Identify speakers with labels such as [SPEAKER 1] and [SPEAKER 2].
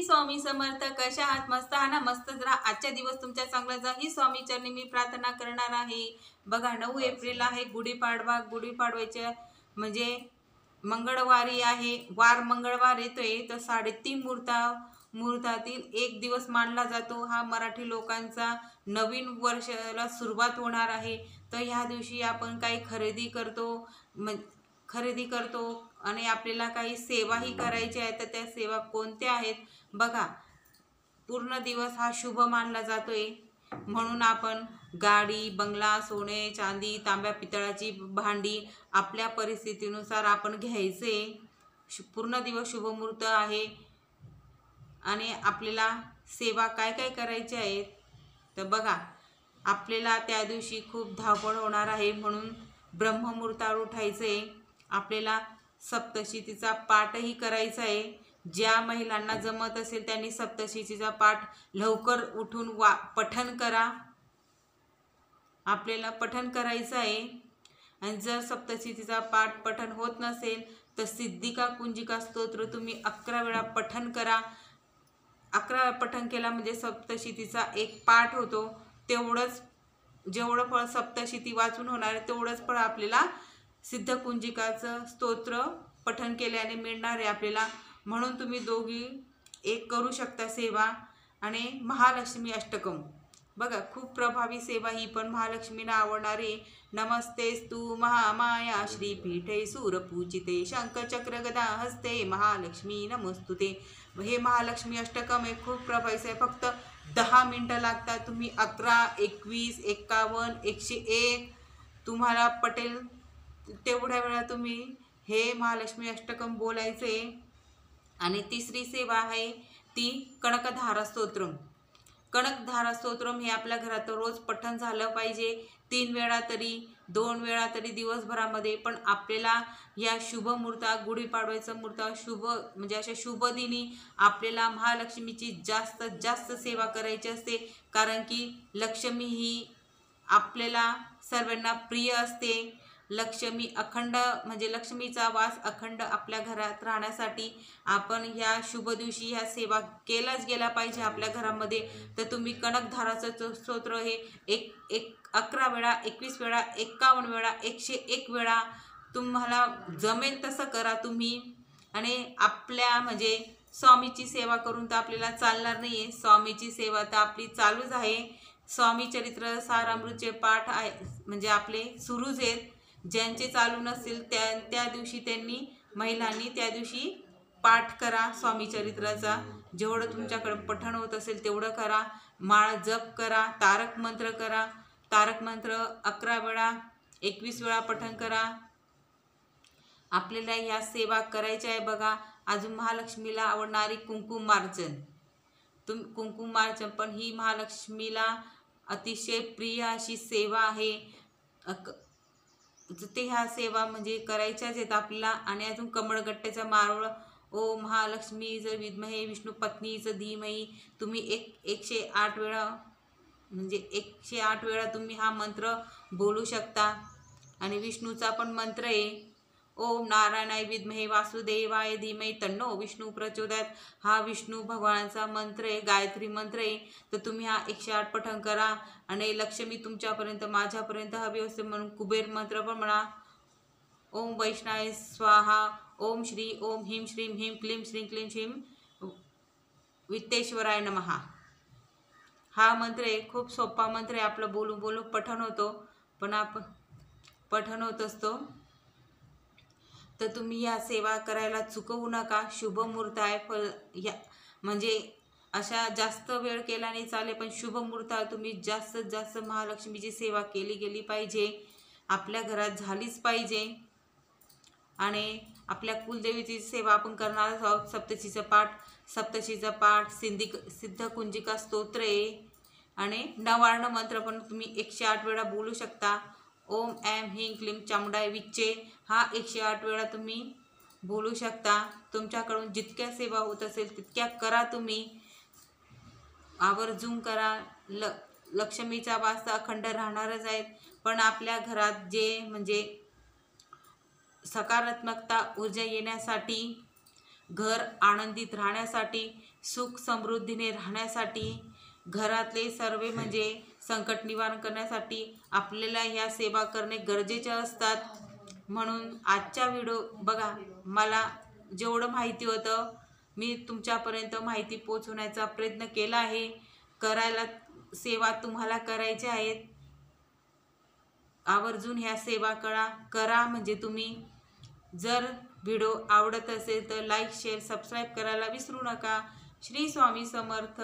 [SPEAKER 1] स्वामी समर्थ. कशा आहात? मस्त आहात ना? मस्तच राहा. आजचा दिवस तुमच्या चांगला जा ही स्वामी चरणी मी प्रार्थना करणार आहे. बघा 9 एप्रिल आहे गुढीपाडवा. गुढीपाडव्याच्या म्हणजे मंगळवारी आहे, वार मंगळवार येतोय, तर 3:30 मुहूर्तातील एक दिवस मानला जातो. हा मराठी लोकांचा नवीन वर्षाला सुरुवात होणार आहे. तर ह्या दिवशी आपण काही खरेदी करतो आणि आपल्याला काही सेवाही करायची आहे. तर त्या सेवा कोणत्या आहेत बघा. पूर्ण दिवस हा शुभ मानला जातोय, म्हणून आपण गाडी, बंगला, सोने, चांदी, तांब्या पितळाची भांडी आपल्या परिस्थितीनुसार आपण घ्यायचे. पूर्ण दिवस शुभमुहूर्त आहे आणि आपल्याला सेवा काय काय करायची आहे तर बघा. आपल्याला त्या दिवशी खूप धावपळ होणार आहे, म्हणून ब्रह्ममुहूर्तावर उठायचे. आपल्याला सप्तशतीचा पाठही करायचा आहे. ज्या महिलांना जमत असेल त्यांनी सप्तशतीचा पाठ लवकर उठून पठण करा. आपल्याला पठण करायचं आहे. आणि जर सप्तशतीचा पाठ पठण होत नसेल तर सिद्धिका कुंजिका स्तोत्र तुम्ही 11 वेळा पठण करा. 11 वेळा पठण केला म्हणजे सप्तशतीचा एक पाठ होतो. तेवढंच जेवढं फळ सप्तशती वाचून होणार आहे तेवढंच फळ आपल्याला सिद्धकुंजिकाचं स्तोत्र पठण केल्याने मिळणार आहे आपल्याला. म्हणून तुम्ही दोघी एक करू शकता सेवा. आणि महालक्ष्मी अष्टकम बघा, खूप प्रभावी सेवा ही पण महालक्ष्मीला आवडणारी. नमस्तेस्तु महामाया श्रीपीठे सूरपूजिते शंखचक्र गदा हस्ते महालक्ष्मी नमस्तुते. हे महालक्ष्मी अष्टकम हे खूप प्रभावी आहे. फक्त 10 मिनटं लागतात. तुम्ही 11, 21, 51, 101 तुम्हाला पटेल तेवढ्या वेळा तुम्ही हे महालक्ष्मी अष्टकम बोलायचे. आणि तिसरी सेवा आहे ती कनकधारा स्तोत्रम. कनकधारा स्तोत्रम हे आपल्या घरात रोज पठण झालं पाहिजे. 3 वेळा तरी, 2 वेळा तरी दिवसभरामध्ये. पण आपल्याला या शुभ मुहूर्तात, गुढीपाडव्याचं मुहूर्त शुभ म्हणजे अशा शुभ दिनी आपल्याला महालक्ष्मीची जास्तीत जास्त सेवा करायची असते. कारण की लक्ष्मी ही आपल्याला सर्वांना प्रिय असते. लक्ष्मी अखंड म्हणजे लक्ष्मीचा वास अखंड आपल्या घरात राहण्यासाठी आपण ह्या शुभ दिवशी ह्या सेवा केल्याच गेल्या पाहिजे आपल्या घरामध्ये. तर तुम्ही कनकधाराचं स्तोत्र हे 11 वेळा, 21 वेळा, 51 वेळा, 101 वेळा तुम्हाला जमेल तसं करा तुम्ही. आणि आपल्या म्हणजे स्वामीची सेवा करून तर आपल्याला चालणार नाही आहे. स्वामीची सेवा तर आपली चालूच आहे. स्वामी चरित्र सारामृतचे पाठ आहे म्हणजे आपले सुरूच आहेत. ज्यांचे चालू नसतील त्या दिवशी महिलांनी त्या दिवशी पाठ करा स्वामी चरित्राचा. जेवढं तुमच्याकडे पठण होत असेल तेवढं करा. माळ जप करा, तारक मंत्र करा. तारक मंत्र 11 वेळा, 21 वेळा पठण करा. आपल्याला ह्या सेवा करायच्या आहे बघा. अजून महालक्ष्मीला आवडणारी कुंकुमार्चन. कुंकुमार्चन पण ही महालक्ष्मीला अतिशय प्रिय अशी सेवा आहे. ते ह्या सेवा म्हणजे करायच्याच आहेत आपल्याला. आणि अजून कमळगट्ट्याचा मारोळ. ओ महालक्ष्मीच विद्महे विष्णू पत्नीच धीमही. तुम्ही 108 वेळा म्हणजे 108 वेळा तुम्ही हा मंत्र बोलू शकता. आणि विष्णूचा पण मंत्र आहे ओम नारायणाय विद्महे वासुदेवाय धीमहि तन्नो विष्णू प्रचोदयात. हा विष्णू भगवानाचा मंत्र आहे, गायत्री मंत्र आहे. तर तुम्ही हा 108 पठण करा. आणि लक्ष्मी तुमच्यापर्यंत माझ्यापर्यंत हवी असते म्हणून कुबेर मंत्र पण म्हणा. ओम वैष्णाय स्वाहा. ओम श्री ओम ह्रीं श्रीं ह्रीं क्लीं श्रीं क्लीं श्रीं वित्तेश्वराय नमः. हा मंत्र आहे, खूप सोपा मंत्र आहे. आपलं बोलू बोलू पठण होतो, पण आपण पठण होत असतो. तर तुम्ही या सेवा करायला चुकवू नका. शुभ मुहूर्त आहे. म्हणजे अशा जास्त वेळ केला नाही चालेल, पण शुभ मुहूर्तावर तुम्ही जास्तीत जास्त महालक्ष्मीची सेवा केली पाहिजे. आपल्या घरात झालीच पाहिजे. आणि आपल्या कुलदेवीची सेवा आपण करणार आहोत. सप्तशतीचा पाठ, सिद्धकुंजिका स्तोत्र आहे. आणि नवार्ण मंत्र पण तुम्ही 108 वेळा बोलू शकता. ओम ऐं ह्रीं क्लीं चामुंडाय विच्चे हा 108 वेळा तुम्ही बोलू शकता. तुमच्याकडून जितक्या सेवा होत असेल तितक्या करा तुम्ही. आवर्जून करा. लक्ष्मीचा वास अखंड राहणारच आहेत. पण आपल्या घरात जे म्हणजे सकारात्मकता ऊर्जा येण्यासाठी, घर आनंदित राहण्यासाठी सुख समृद्धीने राहण्यासाठी, घरातले सर्व म्हणजे संकट निवारण करण्यासाठी आपल्याला ह्या सेवा करणे गरजेचे असतात. म्हणून आजच्या व्हिडिओ बघा, मला जेवढं माहिती होतं मी तुमच्यापर्यंत माहिती पोहोचवण्याचा प्रयत्न केला आहे. करायला सेवा तुम्हाला करायच्या आहेत, आवर्जून ह्या सेवा करा. म्हणजे तुम्ही जर व्हिडिओ आवडत असेल तर लाईक शेअर सबस्क्राईब करायला विसरू नका. श्री स्वामी समर्थ.